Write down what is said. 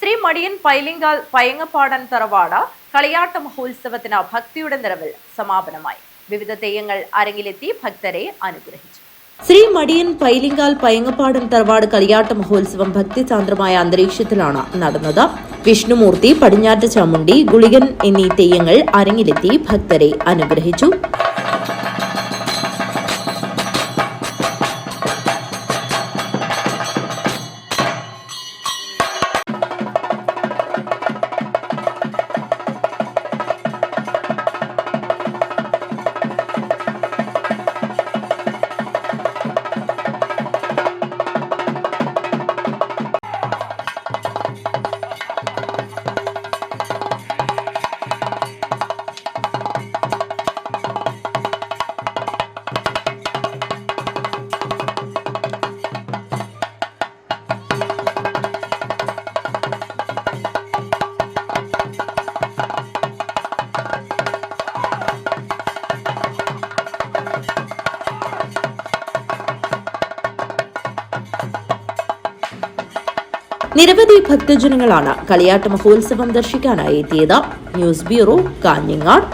ശ്രീ മടിയൻ പൈലിങ്കാൽ പയങ്ങപ്പാടൻ തറവാട് കളിയാട്ട മഹോത്സവത്തിന് ഭക്തിയുടെ നിറവിൽ സമാപനമായി. വിവിധ തെയ്യങ്ങൾ അരങ്ങിലെത്തി ഭക്തരെ അനുഗ്രഹിച്ചു. ശ്രീ മടിയൻ പൈലിങ്കാൽ പയങ്ങപ്പാടൻ തറവാട് കളിയാട്ട മഹോത്സവം ഭക്തിസാന്ദ്രമായ അന്തരീക്ഷത്തിലാണ് നടന്നത്. വിഷ്ണുമൂർത്തി, പടിഞ്ഞാറ്റ് ചാമുണ്ടി, ഗുളികൻ എന്നീ തെയ്യങ്ങൾ അരങ്ങിലെത്തി ഭക്തരെ അനുഗ്രഹിച്ചു. നിരവധി ഭക്തജനങ്ങളാണ് കളിയാട്ട മഹോത്സവം ദർശിക്കാനായി എത്തിയത്. News bureau, Kanhangad.